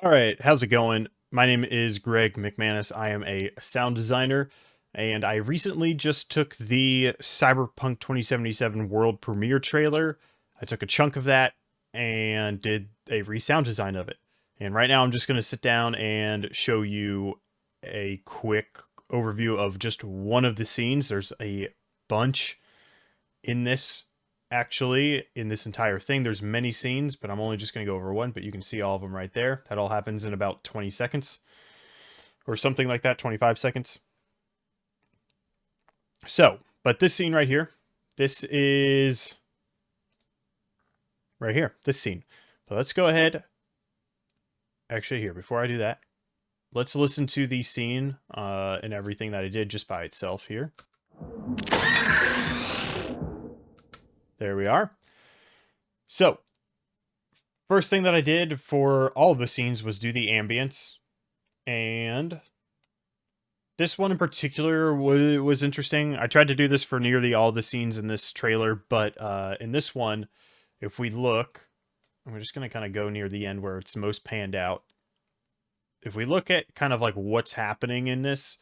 All right, how's it going? My name is Greg McManus. I am a sound designer, and I recently just took the Cyberpunk 2077 world premiere trailer. I took a chunk of that and did a resound design of it. And right now I'm just going to sit down and show you a quick overview of just one of the scenes. There's a bunch in this actually in this entire thing. There's many scenes, but I'm only just going to go over one, but you can see all of them right there. That all happens in about 20 seconds or something like that, 25 seconds. So, but this scene right here, this is right here, this scene. So let's go ahead. Actually, here, before I do that, let's listen to the scene and everything that I did just by itself here. There we are. So, first thing that I did for all of the scenes was do the ambience. And this one in particular was interesting. I tried to do this for nearly all the scenes in this trailer, but in this one, if we look, we're just going to kind of go near the end where it's most panned out. If we look at kind of like what's happening in this,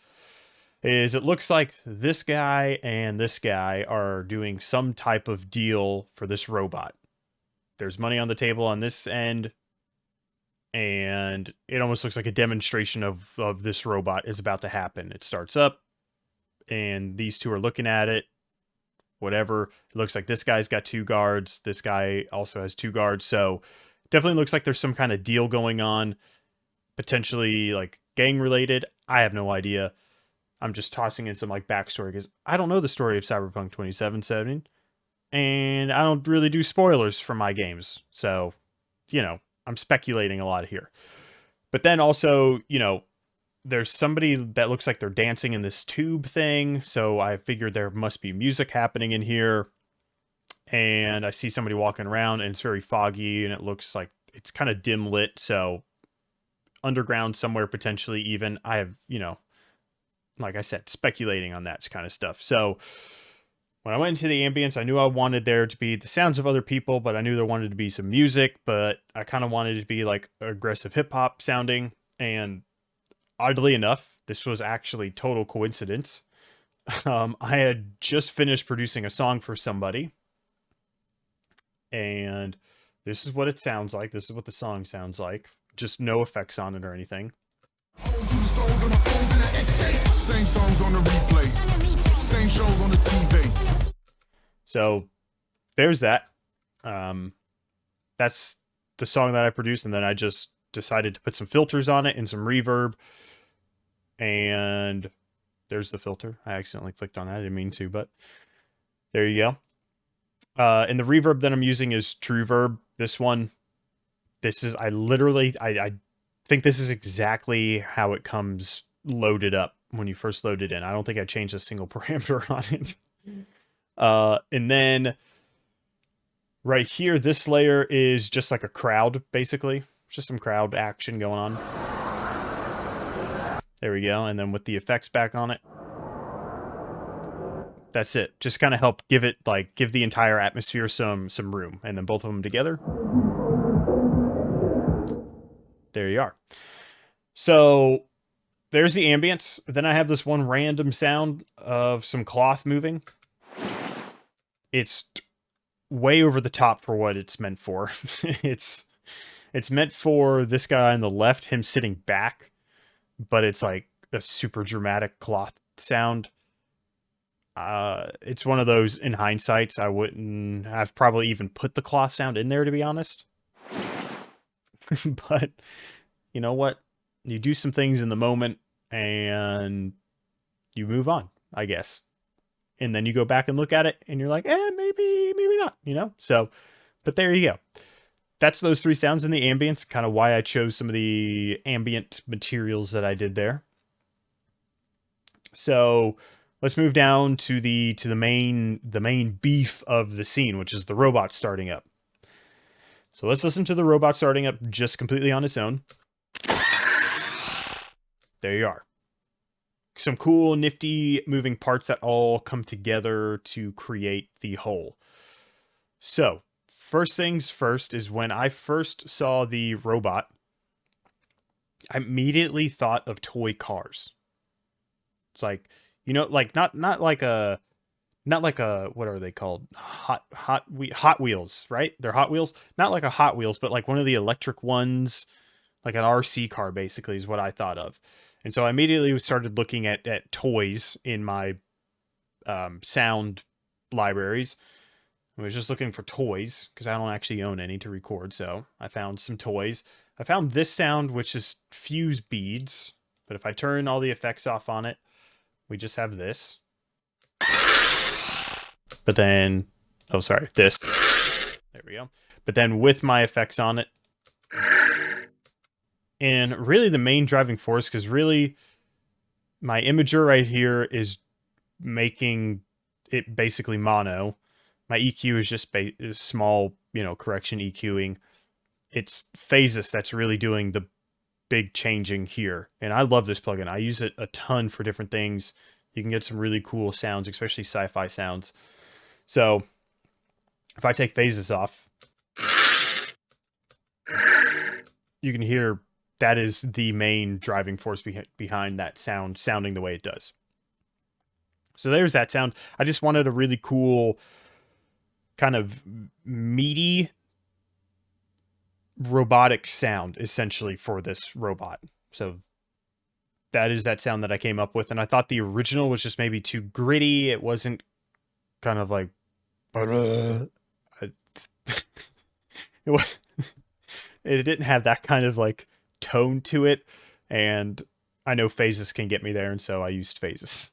is it looks like this guy and this guy are doing some type of deal for this robot. There's money on the table on this end, and it almost looks like a demonstration of this robot is about to happen. It starts up, and these two are looking at it. Whatever. It looks like this guy's got 2 guards. This guy also has 2 guards. So definitely looks like there's some kind of deal going on, potentially like gang related. I have no idea. I'm just tossing in some like backstory because I don't know the story of Cyberpunk 2077, and I don't really do spoilers for my games. So, I'm speculating a lot here. But then also, there's somebody that looks like they're dancing in this tube thing. So I figured there must be music happening in here. And I see somebody walking around and it's very foggy and it looks like it's kind of dim lit. So underground somewhere potentially even. I have, like I said, speculating on that kind of stuff. So when I went into the ambience, I knew I wanted there to be the sounds of other people, but I knew there wanted to be some music, but I kind of wanted it to be like aggressive hip hop sounding. And oddly enough, this was actually total coincidence. I had just finished producing a song for somebody, and this is what it sounds like. This is what the song sounds like. Just no effects on it or anything. Same songs on the replay. Same shows on the TV. So there's that. That's the song that I produced, and then I just decided to put some filters on it and some reverb. And there's the filter. I accidentally clicked on that. I didn't mean to, but there you go. And the reverb that I'm using is TrueVerb. This one, I think this is exactly how it comes loaded up when you first load it in. I don't think I changed a single parameter on it. And then right here, this layer is just like a crowd, basically. Just some crowd action going on. There we go. And then with the effects back on it. That's it. Just kind of help give the entire atmosphere some room. And then both of them together. There you are. So there's the ambience. Then I have this one random sound of some cloth moving. It's way over the top for what it's meant for. It's meant for this guy on the left, him sitting back, but it's like a super dramatic cloth sound. It's one of those, in hindsight, I wouldn't have probably even put the cloth sound in there, to be honest. But you know what? You do some things in the moment and you move on, I guess. And then you go back and look at it and you're like, maybe not, So, but there you go. That's those 3 sounds in the ambience, kind of why I chose some of the ambient materials that I did there. So let's move down to the main beef of the scene, which is the robot starting up. So let's listen to the robot starting up just completely on its own. There you are. Some cool, nifty moving parts that all come together to create the whole. So, first things first is when I first saw the robot, I immediately thought of toy cars. It's like, like not like a, what are they called? Hot Wheels, right? They're Hot Wheels. Not like a Hot Wheels, but like one of the electric ones, like an RC car basically is what I thought of. And so I immediately started looking at toys in my sound libraries. I was just looking for toys because I don't actually own any to record. So I found some toys. I found this sound, which is fuse beads. But if I turn all the effects off on it, we just have this. But then, oh, sorry, this. There we go. But then with my effects on it, and really the main driving force, because really my imager right here is making it basically mono. My EQ is just small, correction EQing. It's Phasis that's really doing the big changing here. And I love this plugin. I use it a ton for different things. You can get some really cool sounds, especially sci-fi sounds. So if I take Phasis off, you can hear that is the main driving force behind that sound sounding the way it does. So there's that sound. I just wanted a really cool kind of meaty robotic sound essentially for this robot. So that is that sound that I came up with. And I thought the original was just maybe too gritty. It wasn't kind of like, it was, it didn't have that kind of like tone to it. And I know Phasis can get me there. And so I used Phasis.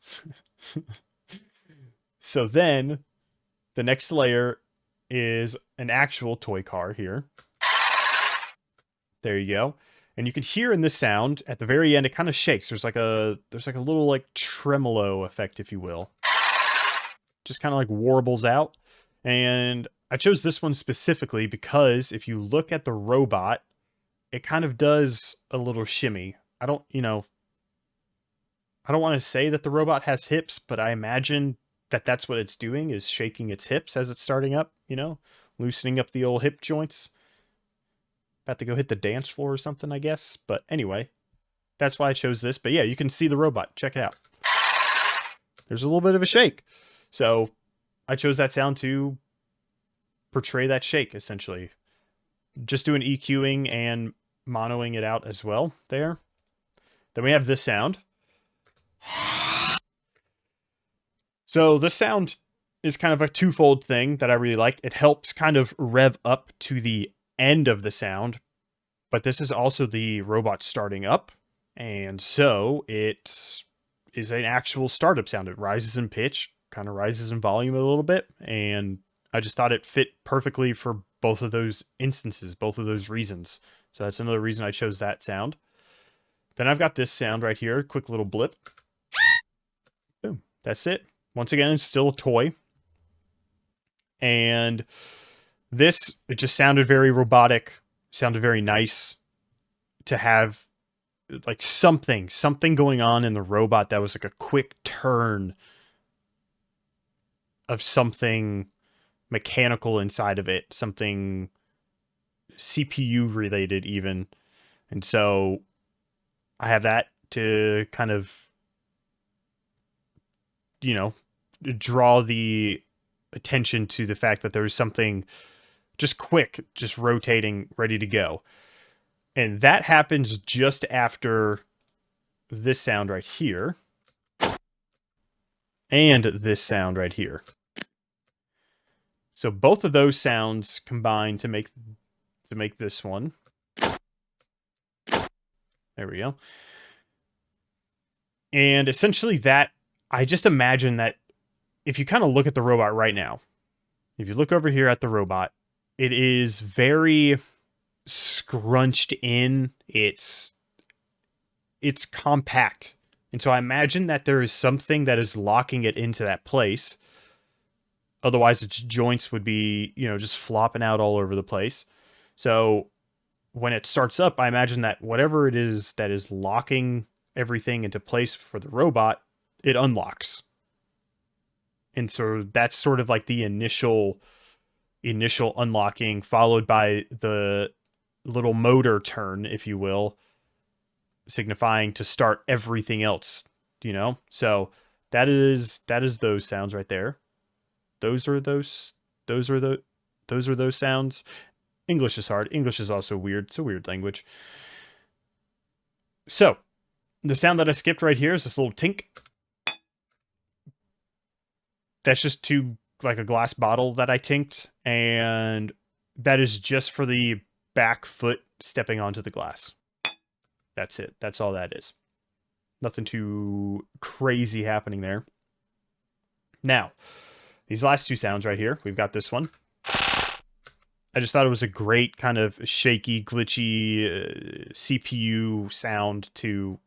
So then the next layer is an actual toy car here. There you go. And you can hear in this sound at the very end, it kind of shakes. There's like a little like tremolo effect, if you will. Just kind of like warbles out. And I chose this one specifically because if you look at the robot, it kind of does a little shimmy. I don't want to say that the robot has hips, but I imagine that that's what it's doing, is shaking its hips as it's starting up, loosening up the old hip joints. About to go hit the dance floor or something, I guess. But anyway, that's why I chose this. But yeah, you can see the robot. Check it out. There's a little bit of a shake. So I chose that sound to portray that shake, essentially. Just doing EQing and monoing it out as well there. Then we have this sound. So this sound is kind of a twofold thing that I really like. It helps kind of rev up to the end of the sound, but this is also the robot starting up. And so it is an actual startup sound. It rises in pitch, kind of rises in volume a little bit. And I just thought it fit perfectly for both of those instances, both of those reasons. So that's another reason I chose that sound. Then I've got this sound right here, quick little blip. Boom, that's it. Once again, it's still a toy. And this, it just sounded very robotic, sounded very nice to have like something going on in the robot that was like a quick turn of something mechanical inside of it, something CPU related even. And so I have that to kind of, draw the attention to the fact that there's something just quick, just rotating, ready to go. And that happens just after this sound right here. And this sound right here. So both of those sounds combine to make this one. There we go. And essentially that, I just imagine that if you kind of look at the robot right now, if you look over here at the robot, it is very scrunched in. It's compact. And so I imagine that there is something that is locking it into that place. Otherwise, its joints would be, just flopping out all over the place. So when it starts up, I imagine that whatever it is that is locking everything into place for the robot, it unlocks. And so that's sort of like the initial unlocking, followed by the little motor turn, if you will, signifying to start everything else, you know? So that is those sounds right there. Those are those sounds. English is hard. English is also weird. It's a weird language. So the sound that I skipped right here is this little tink. That's just like a glass bottle that I tinked, and that is just for the back foot stepping onto the glass. That's it. That's all that is. Nothing too crazy happening there. Now, these last two sounds right here, we've got this one. I just thought it was a great kind of shaky, glitchy CPU sound to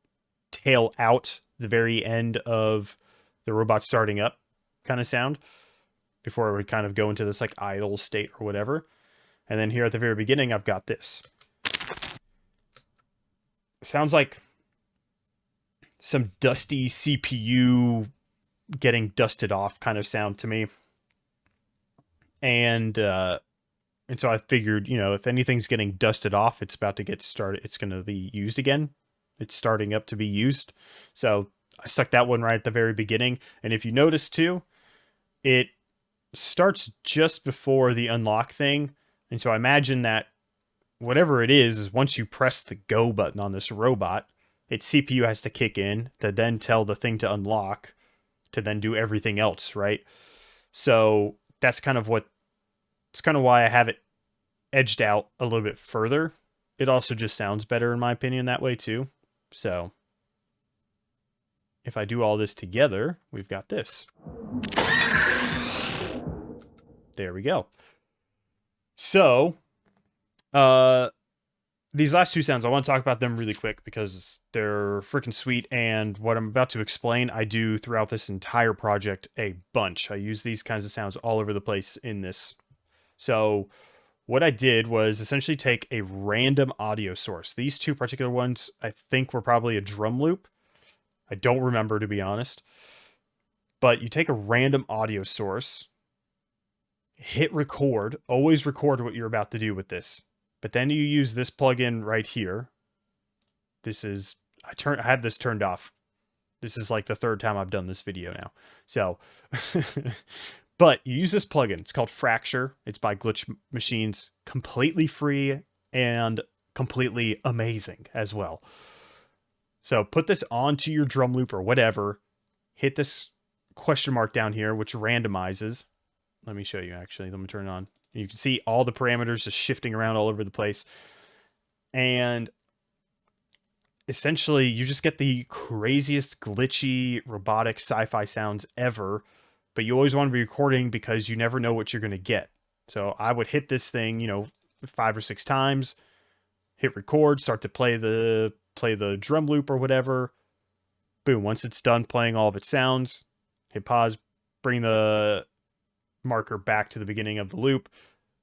tail out the very end of the robot starting up kind of sound before it would kind of go into this like idle state or whatever. And then here at the very beginning, I've got this. It sounds like some dusty CPU getting dusted off kind of sound to me. And so I figured, you know, if anything's getting dusted off, it's about to get started. It's going to be used again. It's starting up to be used. So I stuck that one right at the very beginning. And if you notice too, it starts just before the unlock thing. And so I imagine that whatever it is once you press the go button on this robot, its CPU has to kick in to then tell the thing to unlock to then do everything else, right? So that's kind of why I have it edged out a little bit further. It also just sounds better in my opinion that way too. So if I do all this together, we've got this. There we go. So, these last two sounds, I want to talk about them really quick because they're freaking sweet, and what I'm about to explain, I do throughout this entire project a bunch. I use these kinds of sounds all over the place in this. So, what I did was essentially take a random audio source. These two particular ones, I think, were probably a drum loop. I don't remember, to be honest. But you take a random audio source, hit record, always record what you're about to do with this. But then you use this plugin right here. This is, I had this turned off. This is like the third time I've done this video now. So, but you use this plugin. It's called Fracture. It's by Glitch Machines. Completely free and completely amazing as well. So put this onto your drum loop or whatever. Hit this question mark down here, which randomizes. Let me show you actually. Let me turn it on. You can see all the parameters just shifting around all over the place. And essentially, you just get the craziest, glitchy, robotic sci-fi sounds ever. But you always want to be recording because you never know what you're going to get. So I would hit this thing, you know, 5 or 6 times. Hit record, start to play the drum loop or whatever. Boom, once it's done playing all of its sounds, hit pause, bring the marker back to the beginning of the loop,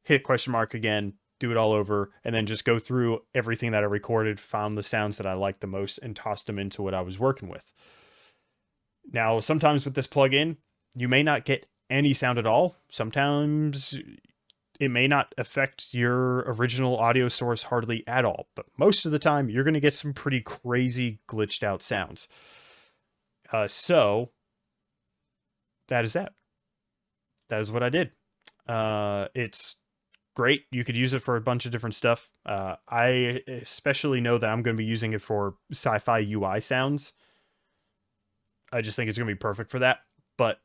hit question mark again, do it all over, and then just go through everything that I recorded, found the sounds that I liked the most, and tossed them into what I was working with. Now, sometimes with this plugin, you may not get any sound at all. Sometimes it may not affect your original audio source hardly at all, but most of the time, you're going to get some pretty crazy glitched out sounds. So that is that. That is what I did. It's great. You could use it for a bunch of different stuff. I especially know that I'm going to be using it for sci-fi UI sounds. I just think it's going to be perfect for that. But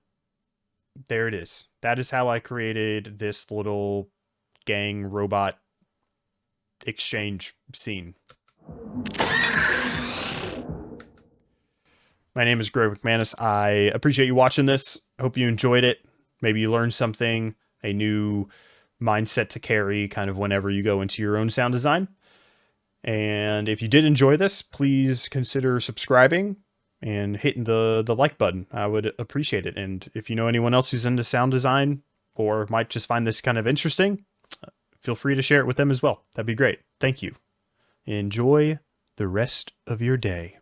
there it is. That is how I created this little gang robot exchange scene. My name is Greg McManus. I appreciate you watching this. Hope you enjoyed it. Maybe you learned something, a new mindset to carry kind of whenever you go into your own sound design. And if you did enjoy this, please consider subscribing and hitting the like button. I would appreciate it. And if you know anyone else who's into sound design or might just find this kind of interesting, feel free to share it with them as well. That'd be great. Thank you. Enjoy the rest of your day.